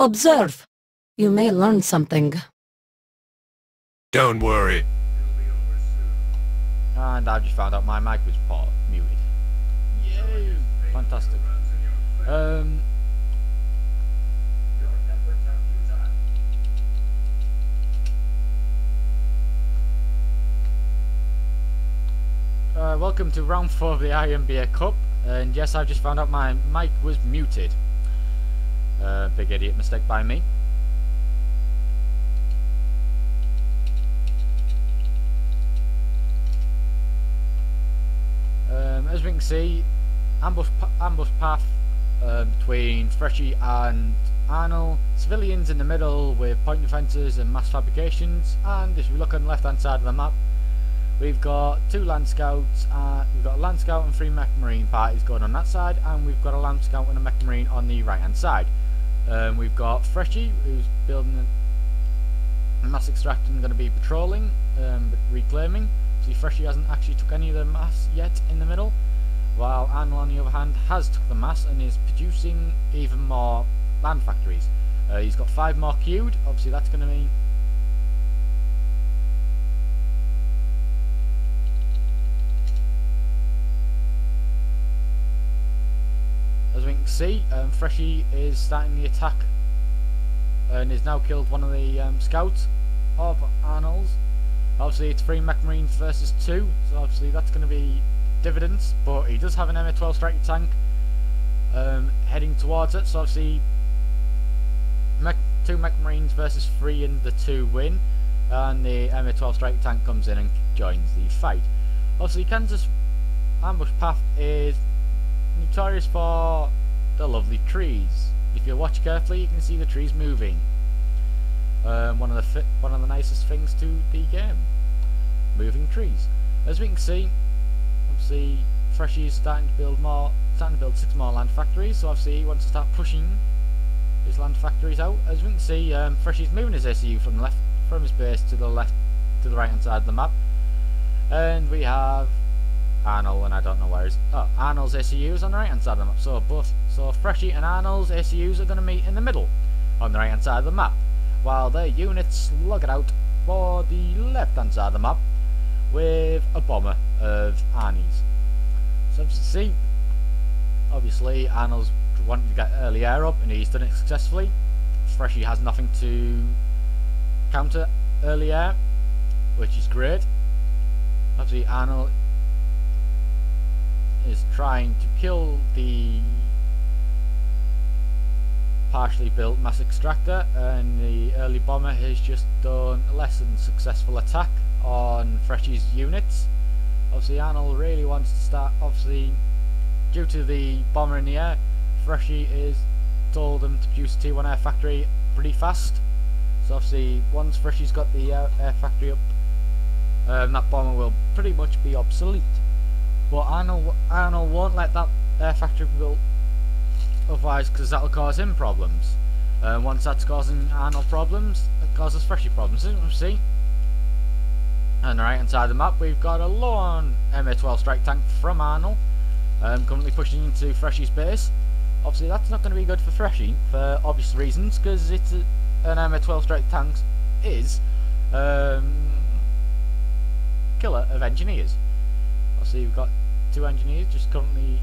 Observe. You may learn something. Don't worry. And I just found out my mic was muted. Yay! Fantastic. Welcome to round 4 of the IMBA Cup, and yes, I've just found out my mic was muted. Big idiot mistake by me. As we can see, ambush path between Freshy and Anaryl, civilians in the middle with point defences and mass fabrications, and if you look on the left hand side of the map, we've got 2 land scouts, we've got a land scout and 3 mech marine parties going on that side, and we've got a land scout and a mech marine on the right hand side. We've got Freshy, who's building a mass extractor and going to be patrolling, but reclaiming. See, Freshy hasn't actually took any of the mass yet in the middle, while Anaryl on the other hand has took the mass and is producing even more land factories. He's got 5 more queued. Obviously that's going to mean as we can see, Freshy is starting the attack and has now killed one of the scouts of Anaryl's. Obviously it's 3 mech marines versus 2, so obviously that's going to be dividends, but he does have an MA-12 striker tank heading towards it, so obviously 2 mech marines versus 3 and the 2 win, and the MA-12 striker tank comes in and joins the fight. Obviously Kansas ambush path is notorious for the lovely trees. If you watch carefully, you can see the trees moving. One of the nicest things to the game, moving trees. As we can see, obviously Freshy is starting to build 6 more land factories. So obviously he wants to start pushing his land factories out. As we can see, Freshy's moving his ACU from his base to the right hand side of the map, and we have Anaryl, and I don't know where his Anaryl's ACU is on the right hand side of the map. So Freshy and Anaryl's ACUs are going to meet in the middle on the right hand side of the map, while their units slug it out for the left hand side of the map with a bomber of Arnie's. So as you see, obviously Anaryl's wanted to get early air up and he's done it successfully. Freshy has nothing to counter early air, which is great. Obviously Anaryl is trying to kill the partially built mass extractor, and the early bomber has just done a less than successful attack on Freshy's units. Obviously Anaryl really wants to start, obviously due to the bomber in the air, Freshy is told him to produce a T1 air factory pretty fast. So obviously once Freshy's got the air factory up, that bomber will pretty much be obsolete. But Anaryl won't let that air factory be built otherwise, because that'll cause him problems. Once that's causing Anaryl problems, it causes Freshy problems. As you see, on the right hand side of the map, we've got a lone MA-12 strike tank from Anaryl, currently pushing into Freshy's base. Obviously that's not going to be good for Freshy for obvious reasons, because it's an MA-12 strike tank is killer of engineers. Obviously we've got 2 engineers just currently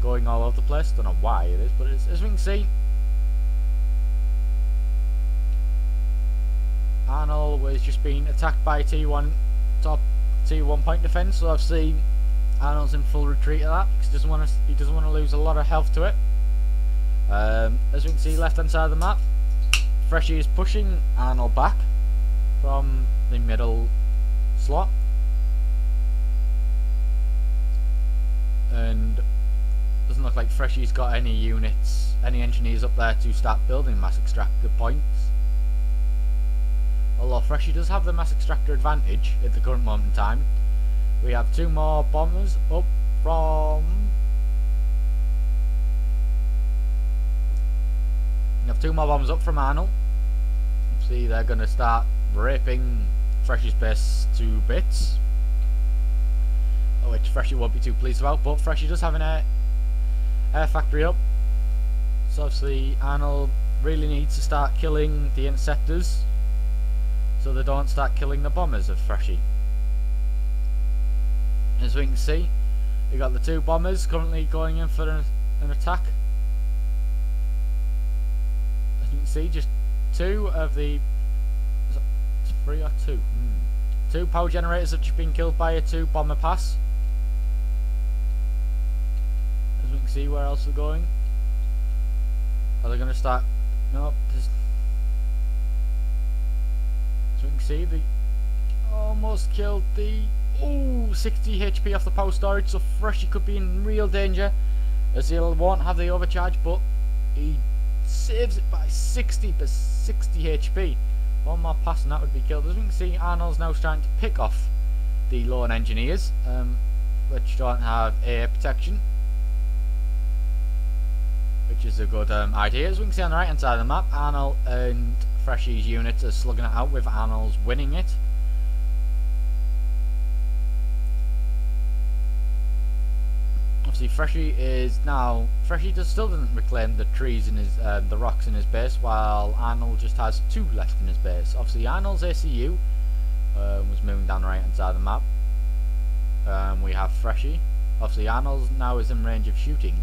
going all over the place. Don't know why it is, but as we can see, Anaryl was just being attacked by T1 point defense. So obviously Anaryl's in full retreat of that because he doesn't want to lose a lot of health to it. As we can see, left hand side of the map, Freshy is pushing Anaryl back from the middle slot, and doesn't look like Freshy's got any units, any engineers up there to start building mass extractor points. Although Freshy does have the mass extractor advantage at the current moment in time. We have 2 more bombers up from... We have 2 more bombers up from Anaryl. See, they're going to start ripping Freshy's base to bits, which Freshy won't be too pleased about, but Freshy does have an air factory up. So obviously Anaryl really needs to start killing the interceptors so they don't start killing the bombers of Freshy. As we can see, we got the 2 bombers currently going in for an attack. As you can see, just 2 of the... is it 3 or 2? 2 power generators have just been killed by a 2 bomber pass. As we can see, where else they're going. Are they going to start... Nope. As we can see, they almost killed the... Ooh, 60 HP off the power storage, so Freshy could be in real danger, as he won't have the overcharge, but he saves it by 60 HP. One more pass and that would be killed. As we can see, Arnold's now starting to pick off the lone engineers, which don't have air protection, which is a good idea. As we can see on the right hand side of the map, Arnold and Freshy's units are slugging it out, with Arnold's winning it. Obviously, Freshy still doesn't reclaim the trees in his, the rocks in his base, while Arnold just has 2 left in his base. Obviously, Arnold's ACU was moving down the right hand side of the map. We have Freshy. Obviously, Arnold now is in range of shooting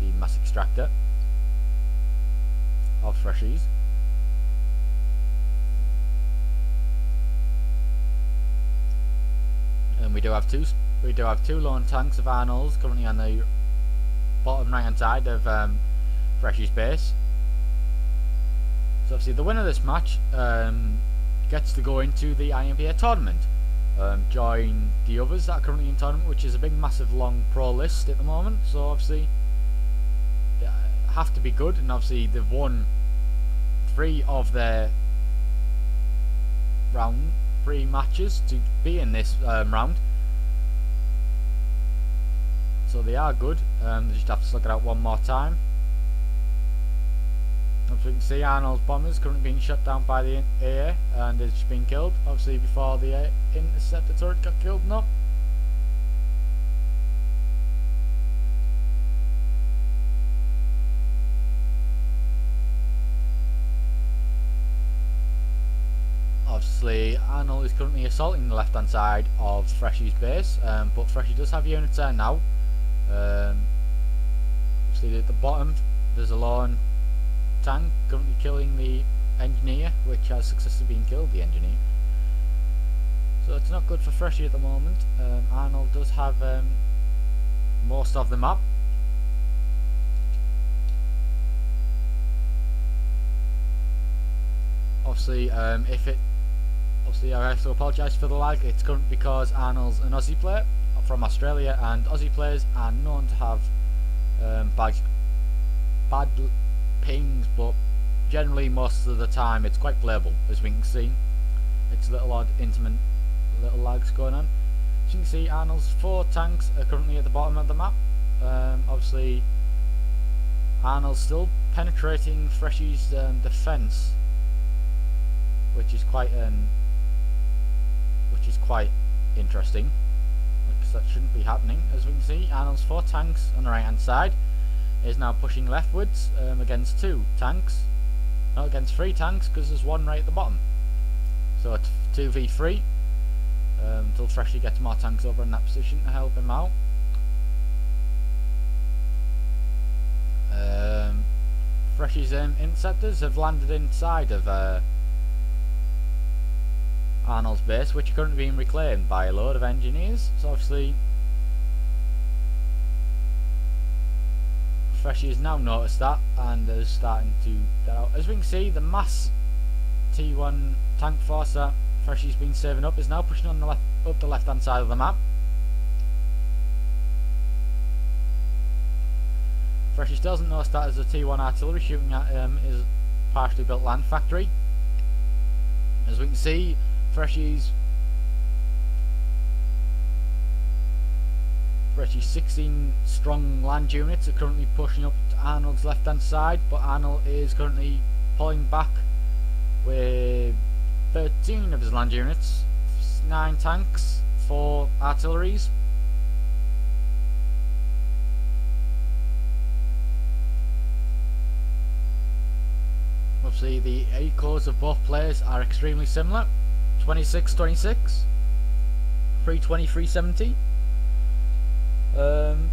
the mass extractor of Freshy's. And we do have two lone tanks of Arnold's currently on the bottom right hand side of Freshy's base. So obviously the winner of this match gets to go into the IMBA tournament, join the others that are currently in tournament, which is a big massive long pro list at the moment. So obviously they have to be good, and obviously they've won 3 of their round 3 matches to be in this round. So they are good. They just have to slug it out one more time. As we can see, Arnold's bombers currently being shot down by the air and is just being killed. Obviously before the interceptor turret got killed. No. Obviously Arnold is currently assaulting the left hand side of Freshy's base, but Freshy does have units there now. Obviously at the bottom there's a lone tank currently killing the engineer, which has successfully been killed, the engineer. So it's not good for Freshy at the moment. Arnold does have most of the map. Obviously obviously I have to apologise for the lag. It's currently because Arnold's an Aussie player from Australia, and Aussie players are known to have bad pings, but generally most of the time it's quite playable. As we can see, it's a little odd intimate little lags going on. As you can see, Arnold's 4 tanks are currently at the bottom of the map. Obviously Arnold's still penetrating Freshy's defence, which is quite interesting. Like, that shouldn't be happening. As we can see, Arnold's 4 tanks on the right hand side is now pushing leftwards against 2 tanks, not against 3 tanks, because there's 1 right at the bottom. So it's 2v3 until Freshy gets more tanks over in that position to help him out. Freshy's interceptors have landed inside of Arnold's base, which are currently being reclaimed by a load of engineers. So obviously Freshy has now noticed that and is starting to get out. As we can see, the mass T1 tank force that Freshy's been saving up is now pushing on the up the left hand side of the map. Freshy doesn't notice that as the T1 artillery shooting at his partially built land factory. As we can see, Freshy's 16 strong land units are currently pushing up to Arnold's left hand side, but Arnold is currently pulling back with 13 of his land units, 9 tanks, 4 artilleries. Obviously the A-cores of both players are extremely similar. 26-26, 320-370.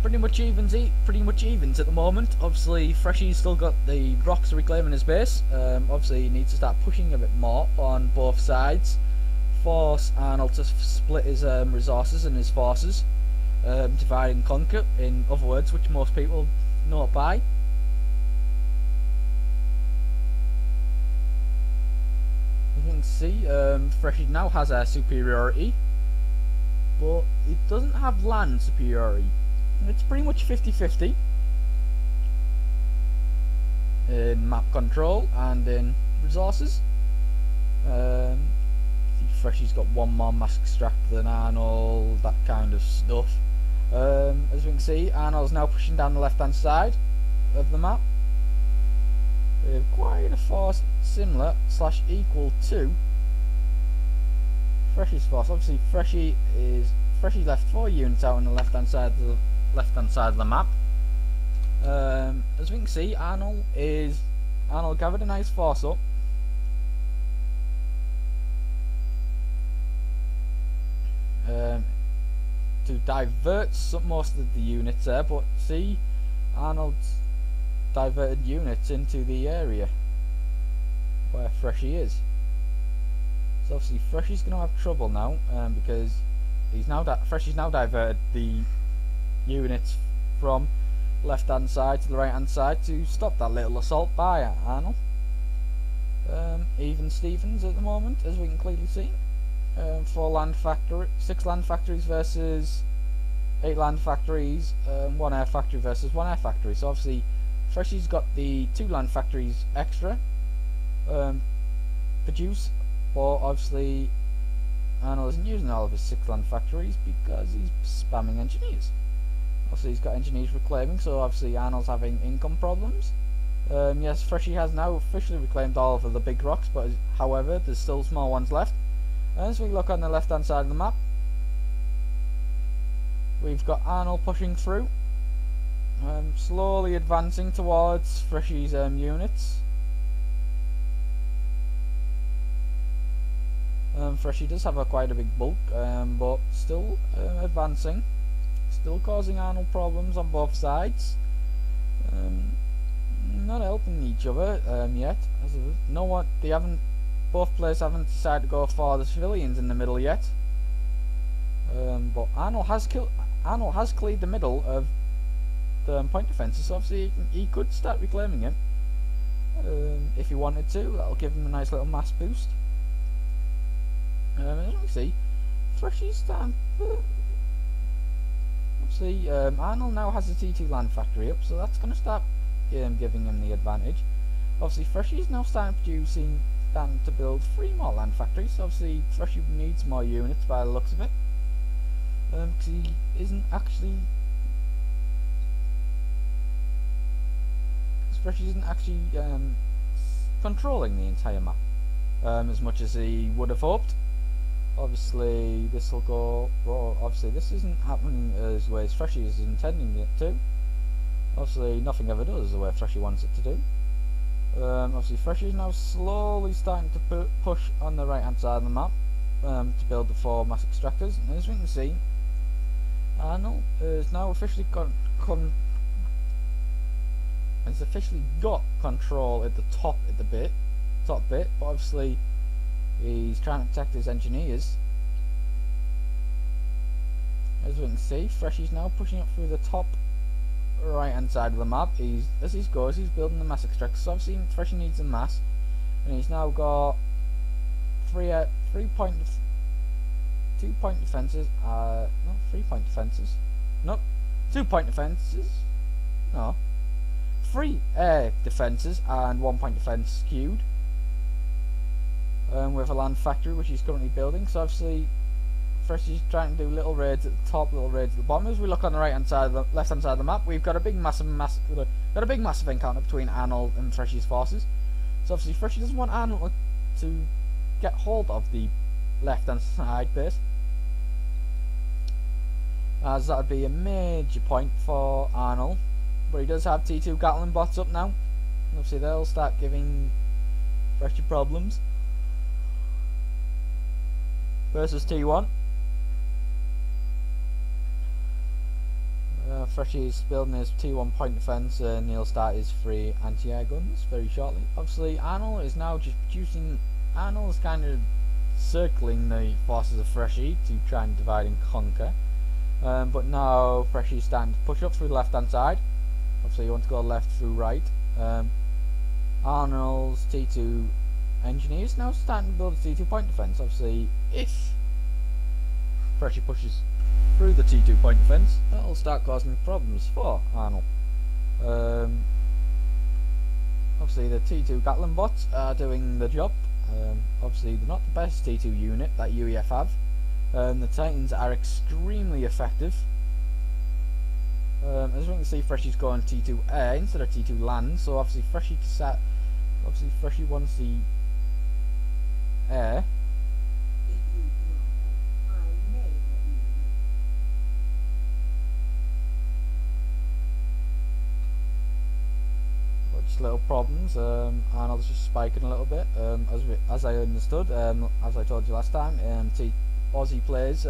Pretty much evens at the moment. Obviously Freshy's still got the rocks reclaiming his base. Obviously he needs to start pushing a bit more on both sides. Force Arnold to split his resources and his forces. Divide and conquer, in other words, which most people know it by. You can see Freshy now has a superiority, but it doesn't have land superiority. It's pretty much 50-50 in map control and in resources. Freshy's got one more mass extractor than Arnold, that kind of stuff. As we can see, Arnold's now pushing down the left hand side of the map with quite a force similar / equal to Freshy's force. Obviously Freshy left 4 units out on the left hand side of the map. As we can see, Arnold gathered a nice force up. To divert most of the units there, but see, Arnold's diverted units into the area where Freshy is. So obviously Freshy's going to have trouble now, because Freshy's now diverted the units from left hand side to the right hand side to stop that little assault by Arnold. Even Stevens at the moment, as we can clearly see. 6 land factories versus 8 land factories, 1 air factory versus 1 air factory. So obviously Freshy's got the 2 land factories extra produce, but obviously Arnold isn't using all of his 6 land factories because he's spamming engineers. Obviously he's got engineers reclaiming, so obviously Arnold's having income problems. Yes, Freshy has now officially reclaimed all of the big rocks, but however there's still small ones left. As we look on the left hand side of the map, we've got Arnold pushing through, slowly advancing towards Freshy's units. Freshy does have quite a big bulk, but still advancing, still causing Arnold problems on both sides. Not helping each other yet. Both players haven't decided to go for the civilians in the middle yet. But Arnold has cleared the middle of the point defences, so obviously he could start reclaiming it if he wanted to. That'll give him a nice little mass boost. As we see, Freshy's starting. Obviously, Arnold now has a T2 land factory up, so that's going to start giving him the advantage. Obviously, Freshy's now starting to build 3 more land factories. So obviously Freshy needs more units by the looks of it, because he isn't actually controlling the entire map as much as he would have hoped. Obviously this will go wrong. Obviously this isn't happening as way as Freshy is intending it to. Obviously nothing ever does the way Freshy wants it to do. Obviously Freshy is now slowly starting to push on the right hand side of the map to build the 4 mass extractors, and as we can see, Arnold has now officially got control at the top bit, but obviously he's trying to protect his engineers. As we can see, Freshy's now pushing up through the top right hand side of the map. As he goes, he's building the mass extractor. So obviously Freshy needs a mass, and he's now got 2 point defences. Not 3 point defences. Nope, 2 point defences. No, 3 air defences and 1 point defence skewed. With a land factory which he's currently building. So obviously Freshy's trying to do little raids at the top, little raids at the bottom. As we look on the right hand side, the left hand side of the map, we've got a big massive encounter between Arnold and Freshy's forces. So obviously Freshy doesn't want Arnold to get hold of the left hand side base, as that would be a major point for Arnold. But he does have T2 Gatling bots up now. Obviously they'll start giving Freshy problems versus T1. Freshy's building his T1 point defense, and he'll start his 3 anti-air guns very shortly. Obviously, Anaryl is now just producing. Anaryl is kind of circling the forces of Freshy to try and divide and conquer. But now Freshy's starting to push up through the left-hand side. Obviously, you want to go left through right. Anaryl's T2 engineers now starting to build a T2 point defense. Obviously, if Freshy pushes through the T2 point defense, that'll start causing problems for Anaryl. Obviously, the T2 Gatling bots are doing the job. Obviously, they're not the best T2 unit that UEF have. The Titans are extremely effective. As we can see, Freshy's going T2 air instead of T2 land, so obviously Freshy wants the air. Just little problems. Arnold's just spiking a little bit. As I understood, as I told you last time, Aussie players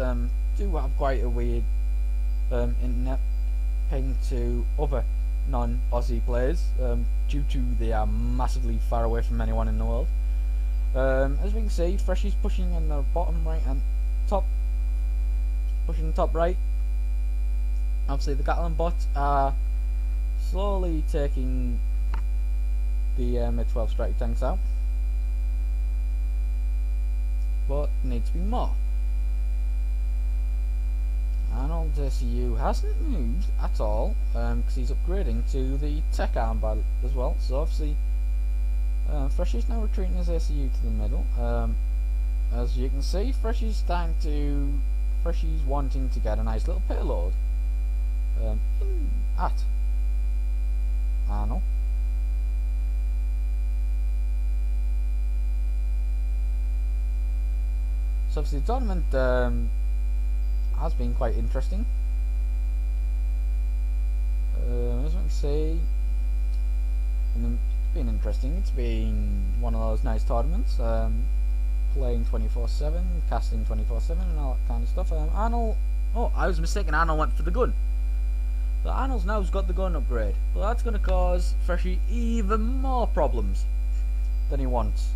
do have quite a weird internet ping to other non-Aussie players, due to they are massively far away from anyone in the world. As we can see, Freshy's pushing in the bottom right and top, pushing top right. Obviously, the Gatling bots are slowly taking the mid-12 strike tanks out, but needs to be more. Arnold's ACU hasn't moved at all, because he's upgrading to the tech armband as well. So obviously, Freshy's now retreating his ACU to the middle. As you can see, Freshy's wanting to get a nice little payload at Arnold. So obviously the tournament has been quite interesting. As we can see, it's been interesting. It's been one of those nice tournaments. Playing 24/7, casting 24/7, and all that kind of stuff. Arnold. Oh, I was mistaken. Arnold went for the gun. So Arnold's now's got the gun upgrade. Well, that's going to cause Freshy even more problems than he wants.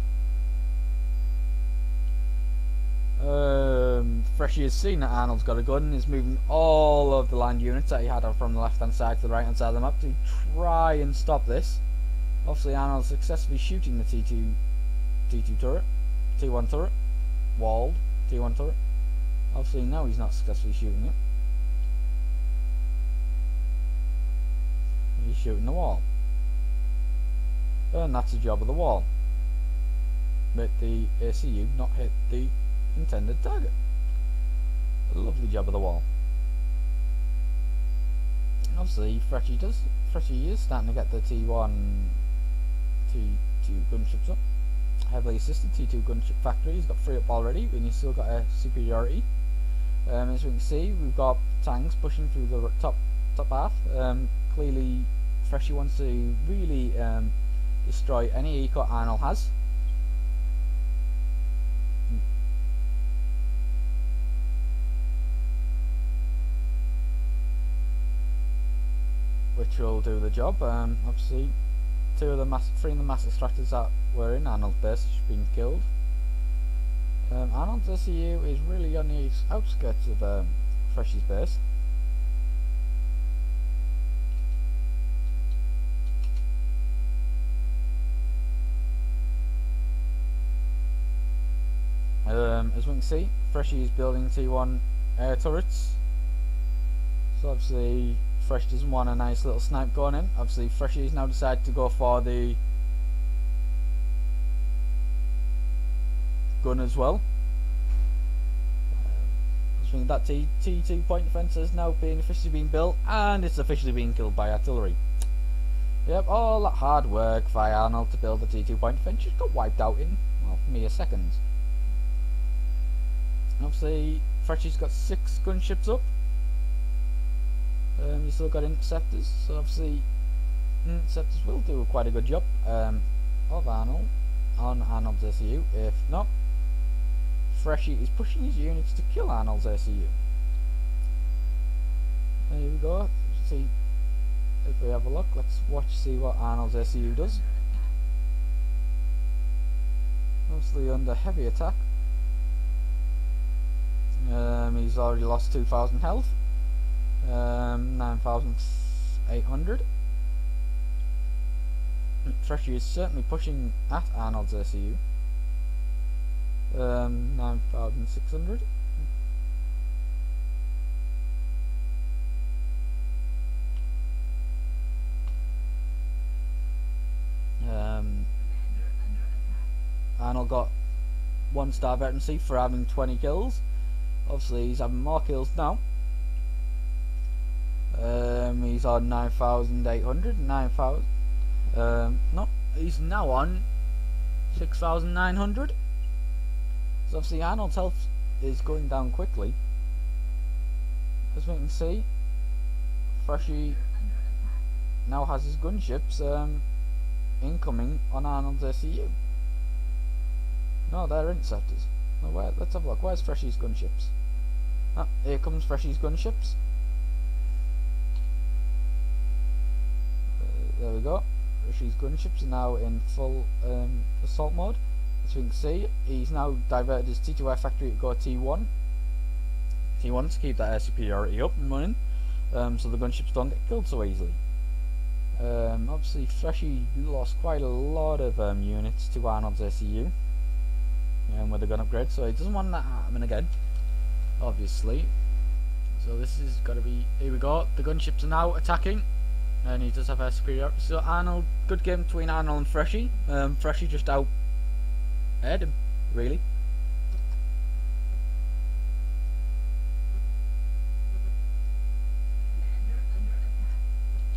Freshy has seen that Arnold's got a gun and is moving all of the land units that he had from the left hand side to the right hand side of the map to try and stop this. Obviously, Arnold's successfully shooting the T2 turret, T1 turret, walled T1 turret. Obviously, now he's not successfully shooting it. He's shooting the wall, and that's the job of the wall. Let the ACU not hit the intended target. A lovely job of the wall. Obviously, Freshy is starting to get the T1, T2 gunships up. Heavily assisted T2 gunship factory. He's got 3 up already, but he's still got a superiority. As we can see, we've got tanks pushing through the top half. Clearly, Freshy wants to really destroy any eco Arnold has. Which will do the job. Obviously, 3 of the mass extractors that were in Arnold's base have been killed. Arnold's SCU is really on the outskirts of Freshy's base. As we can see, Freshy is building T1 air turrets. So obviously, Fresh doesn't want a nice little snipe going in. Obviously, Freshy has now decided to go for the gun as well. That T2 point defense has now officially been built, and it's officially been killed by artillery. Yep, all that hard work by Arnold to build the T2 point defense just got wiped out in, well, mere seconds. Obviously, Freshy's got 6 gunships up. You still got interceptors, so obviously interceptors will do quite a good job of Arnold. on Arnold's SCU. If not, Freshy is pushing his units to kill Arnold's SCU. There we go. See if we have a look. Let's see what Arnold's SCU does. Mostly under heavy attack. He's already lost 2,000 health. 9,800. Freshy is certainly pushing at Arnold's SCU. 9,600. Arnold got 1-star veterancy for having 20 kills. Obviously he's having more kills now. He's on 9,800, 9,000. No, he's now on 6,900. So obviously Arnold's health is going down quickly. As we can see, Freshy now has his gunships incoming on Arnold's SCU. No, they're interceptors. No, let's have a look. Where's Freshy's gunships? Ah, here comes Freshy's gunships. There we go. Freshy's gunships are now in full assault mode. As we can see, he's now diverted his T2F factory to go T1. T1 to keep that air superiority up and running, so the gunships don't get killed so easily. Obviously, Freshy lost quite a lot of units to Arnold's SCU with the gun upgrade, so he doesn't want that happening again, obviously. So this is got to be. Here we go. The gunships are now attacking, and he does have air superiority. So Arnold, good game between Arnold and Freshy. Freshy just out aired him, really.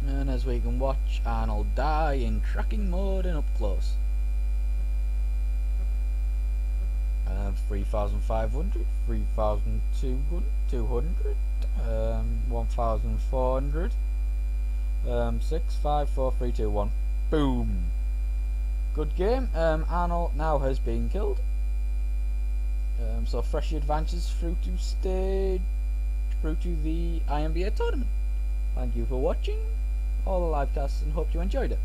And as we can watch Arnold die in tracking mode and up close. 3,500, 3,200, 1,400, 6, 5, 4, 3, 2, 1. Boom! Good game. Arnold now has been killed. So Freshy advances through to the IMBA tournament. Thank you for watching all the live casts and hope you enjoyed it.